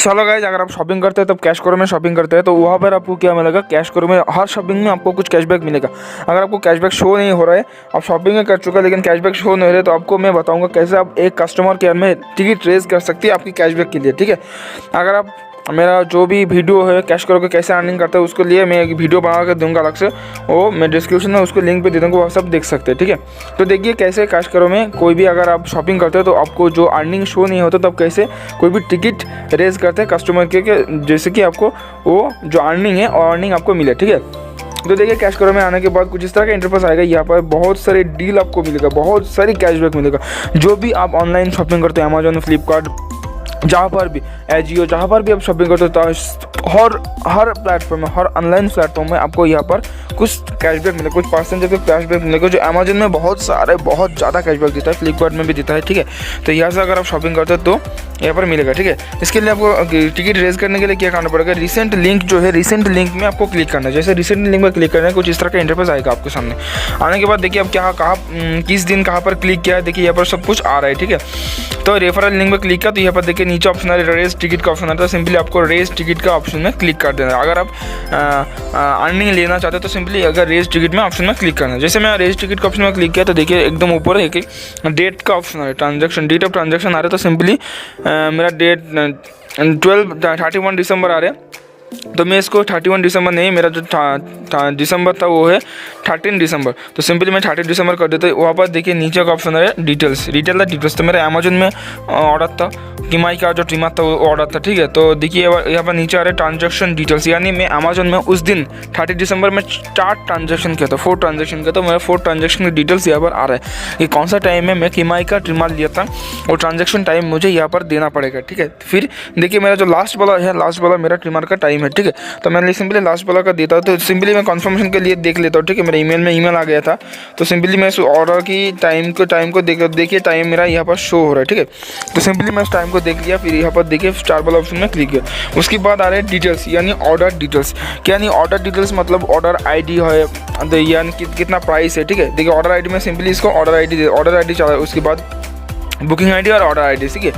चलो गाइस, अगर आप शॉपिंग करते हैं तब कैशकरो में शॉपिंग करते हैं तो वहाँ पर आपको क्या मिलेगा, कैशकरो में हर शॉपिंग में आपको कुछ कैशबैक मिलेगा। अगर आपको कैशबैक शो नहीं हो रहा है, आप शॉपिंग कर चुका है लेकिन कैशबैक शो नहीं हो रहा है, तो आपको मैं बताऊंगा कैसे आप एक कस्टमर केयर में टिकट रेज कर सकती है आपकी कैशबैक के लिए। ठीक है, अगर आप मेरा जो भी वीडियो है कैशकरो के कैसे अर्निंग करते हैं उसके लिए मैं एक वीडियो बना कर दूंगा अलग से, वो मैं डिस्क्रिप्शन में उसको लिंक पे दे दूँगा, वो सब देख सकते हैं। ठीक है, तो देखिए कैसे कैशकरो में कोई भी अगर आप शॉपिंग करते हो तो आपको जो अर्निंग शो नहीं होता तब कैसे कोई भी टिकट रेज करते हैं कस्टमर के जैसे कि आपको वो जो अर्निंग है और अर्निंग आपको मिले। ठीक है, तो देखिए कैशकरो में आने के बाद कुछ इस तरह का इंटरफेस आएगा। यहाँ पर बहुत सारे डील आपको मिलेगा, बहुत सारी कैशबैक मिलेगा। जो भी आप ऑनलाइन शॉपिंग करते हैं, अमेजोन, फ्लिपकार्ट, जहाँ पर भी एजियो, जहाँ पर भी आप शॉपिंग करते हो तो हर प्लेटफॉर्म में, हर ऑनलाइन प्लेटफॉर्म में आपको यहाँ पर कुछ कैशबैक मिलेगा, कुछ परसेंटेज का कैशबैक मिलेगा। जो अमेजोन में बहुत ज़्यादा कैशबैक देता है, फ्लिपकार्ट में भी देता है। ठीक है, तो यहाँ से अगर आप शॉपिंग करते हो तो यहाँ पर मिलेगा। ठीक है, इसके लिए आपको टिकट रेज करने के लिए क्या करना पड़ेगा, रिसेंट लिंक जो है, रिसेंट लिंक में आपको क्लिक करना है। जैसे रिसेंट लिंक में क्लिक करना है, कुछ इस तरह का इंटरफेस आएगा आपके सामने। आने के बाद देखिए आप कहाँ किस दिन कहाँ पर क्लिक किया है, देखिए यहाँ पर सब कुछ आ रहा है। ठीक है, तो रेफरल लिंक में क्लिक किया तो यहाँ पर देखिए नीचे ऑप्शन आ रहा है, रेज टिकट का ऑप्शन आता है। सिंपली आपको रेज टिकट का ऑप्शन में क्लिक कर देना है। अगर आप अर्निंग लेना चाहते हो तो सिंपली अगर रेज टिकट में ऑप्शन में क्लिक करना है। जैसे मैं रेज टिकट का ऑप्शन में क्लिक किया तो देखिए एकदम ऊपर एक डेट का ऑप्शन आ रहा है, ट्रांजैक्शन, डेट ऑफ ट्रांजैक्शन आ रहा है। तो सिंपली मेरा डेट 31 दिसंबर आ रहा है, तो मैं इसको 31 दिसंबर नहीं, मेरा जो दिसंबर था वो है 13 दिसंबर। तो सिंपली मैं 13 दिसंबर कर देता हूँ। वहाँ पर देखिए नीचे का ऑप्शन है डिटेल्स। तो मेरा अमेजोन में ऑर्डर था, कमाई का जो ट्रिमर था वो ऑर्डर था। ठीक है, तो देखिए यहाँ पर नीचे आ रहा है ट्रांजैक्शन डिटेल्स, यानी मैं अमेजोन में उस दिन 30 दिसंबर में 4 ट्रांजैक्शन किया था, 4 ट्रांजैक्शन किया, तो मेरा 4 ट्रांजैक्शन की डिटेल्स यहाँ पर आ रहा है कि कौन सा टाइम में मैं कमाई का ट्रिमर लिया था, वो ट्रांजैक्शन टाइम मुझे यहाँ पर देना पड़ेगा। ठीक है, फिर देखिए मेरा जो लास्ट वाला मेरा ट्रिमर का टाइम है। ठीक है, तो मैंने सिंपली लास्ट वाला का देता हूँ, तो सिंपली मैं कंफर्मेशन के लिए देख लेता हूँ। ठीक है, मेरे ईमेल में ईमेल आ गया था, तो सिंपली मैं उस ऑर्डर की टाइम को देखिए टाइम मेरा यहाँ पर शो हो रहा है। ठीक है, तो सिंपली मैं उस टाइम को देख लिया, फिर यहाँ पर देखिए स्टार वाला ऑप्शन में क्लिक किया। उसके बाद आ रहे हैं डिटेल्स, यानी ऑर्डर डिटेल्स। क्या यानी ऑर्डर डिटेल्स मतलब ऑर्डर आईडी है, यानी कितना प्राइस है। ठीक है, देखिए ऑर्डर आईडी में सिंपली इसको ऑर्डर आईडी चला, उसके बाद बुकिंग आईडी और ऑर्डर आईडी। ठीक है,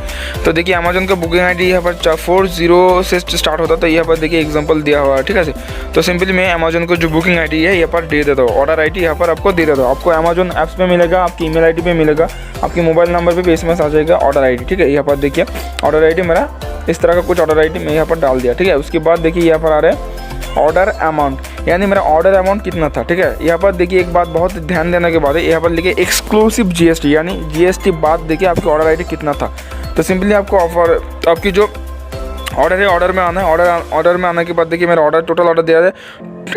तो देखिए अमेजोन का बुकिंग आईडी यहाँ पर 40 से स्टार्ट होता है, तो यहाँ पर देखिए एग्जांपल दिया हुआ है। ठीक है, तो सिंपली मैं अमेजोन को जो बुकिंग आईडी है यहाँ पर दे देता हूँ, ऑर्डर आईडी यहाँ पर आपको दे देता हूँ। आपको अमेजोन ऐप्स में मिलेगा, आपकी ईमेल आईडी पे मिलेगा, आपके मोबाइल नंबर पे एसएमएस आ जाएगा ऑर्डर आईडी। ठीक है, यहाँ पर देखिए ऑर्डर आईडी मेरा इस तरह का कुछ ऑर्डर आईडी मैं यहाँ पर डाल दिया। ठीक है, उसके बाद देखिए यहाँ पर आ रहा है ऑर्डर अमाउंट, यानी मेरा ऑर्डर अमाउंट कितना था। ठीक है, यहाँ पर देखिए एक बात बहुत ध्यान देने के बाद है, यहाँ पर लिखिए एक्सक्लूसिव जीएसटी, यानी जीएसटी बाद देखिए आपकी ऑर्डर आईडी कितना था। तो सिंपली आपको ऑफर आपकी जो ऑर्डर है ऑर्डर में आना है। ऑर्डर में आने के बाद देखिए मेरा ऑर्डर टोटल ऑर्डर दिया है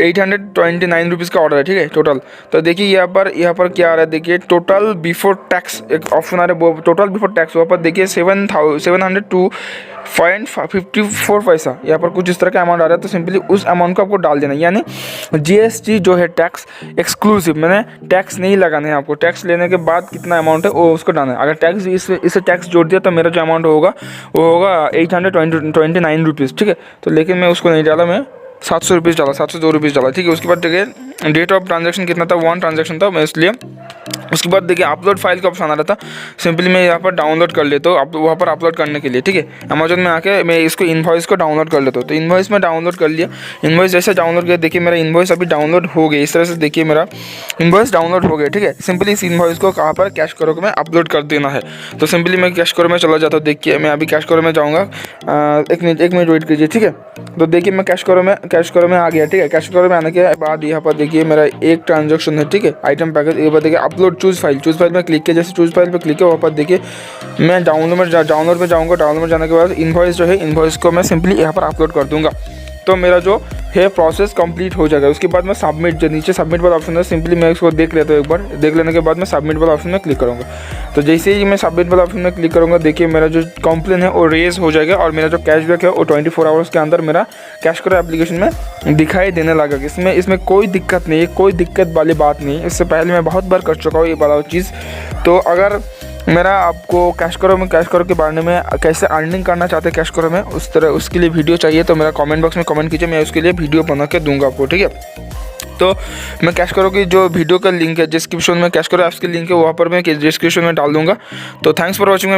829 रुपीज़ का ऑर्डर है। ठीक है, टोटल। तो देखिए यहाँ पर क्या आ रहा है, देखिए टोटल बिफोर टैक्स एक ऑप्शन आ रहा है, टोटल बिफोर टैक्स। वहाँ पर देखिए 702.54 पैसा यहाँ पर कुछ इस तरह का अमाउंट आ रहा है। तो सिंपली उस अमाउंट को आपको डाल देना, यानी जीएसटी जो है टैक्स एक्सक्लूसिव, मैंने टैक्स नहीं लगाना है आपको। टैक्स लेने के बाद कितना अमाउंट है वो उसको डालना है। अगर टैक्स इसे टैक्स जोड़ दिया तो मेरा जो अमाउंट होगा वो होगा 829 रुपीज़। ठीक है, तो लेकिन मैं उसको नहीं डाला, मैं 700 रुपीज़ डाला, 702 रुपीज़ डाला। ठीक है, उसके बाद देखिए डेट ऑफ ट्रांजैक्शन कितना था, 1 ट्रांजैक्शन था मैं, इसलिए उसके बाद देखिए अपलोड फाइल का ऑप्शन आ रहा था। सिंपली मैं यहाँ पर डाउनलोड कर लेता हूँ, वहाँ पर अपलोड करने के लिए। ठीक है, अमेजोन में आके मैं इसको इनवॉइस को डाउनलोड कर लेता हूँ। तो इनवॉइस में डाउनलोड कर लिया, इनवॉइस जैसे डाउनलोड किया देखिए मेरा इनवॉइस अभी डाउनलोड हो गया। इस तरह से देखिए मेरा इनवॉइस डाउनलोड हो गया। ठीक है, सिंपली इस इनवॉइस को कहाँ पर कैशकरो में अपलोड कर देना है। तो सिंपली मैं कैशकरो में चला जाता हूँ। देखिए मैं अभी कैशकरो में जाऊँगा, एक मिनट वेट कीजिए। ठीक है, तो देखिए मैं कैशकरो में आ गया। ठीक है, कैशकरो में आने के बाद यहाँ पर देखिए मेरा एक ट्रांजैक्शन है। ठीक है, आइटम पैकेज, ये पर देखिए अपलोड चूज़ फाइल में क्लिक किया। जैसे चूज़ फाइल पे क्लिक किया वहाँ पर देखिए मैं डाउनलोड में जाऊँगा। डाउनलोड में जाने के बाद इनवॉइस जो है, इनवॉइस को मैं सिंपली यहाँ पर अपलोड कर दूँगा, तो मेरा जो है प्रोसेस कंप्लीट हो जाएगा। उसके बाद मैं सबमिट, जो नीचे सबमिट वाला ऑप्शन है, सिंपली मैं इसको देख लेता हूँ एक बार। देख लेने के बाद मैं सबमिट वाला ऑप्शन में क्लिक करूँगा। तो जैसे ही मैं सबमिट वाला ऑप्शन में क्लिक करूँगा देखिए मेरा जो कंप्लेन है वो रेज हो जाएगा, और मेरा जो कैशबैक है वो 24 आवर्स के अंदर मेरा कैशकरो एप्लीकेशन में दिखाई देने लगेगा। इसमें कोई दिक्कत नहीं है, कोई दिक्कत वाली बात नहीं है। इससे पहले मैं बहुत बार कर चुका हूँ ये वाला चीज़। तो अगर मेरा आपको कैशकरो के बारे में कैसे अर्निंग करना चाहते हैं कैशकरो में, उसके लिए वीडियो चाहिए तो मेरा कमेंट बॉक्स में कमेंट कीजिए, मैं उसके लिए वीडियो बना के दूंगा आपको। ठीक है, तो मैं कैशकरो की जो वीडियो का लिंक है डिस्क्रिप्शन में, कैशकरो ऐप्स की लिंक है वहाँ पर मैं डिस्क्रिप्शन में डाल दूंगा। तो थैंक्स फॉर वॉचिंग।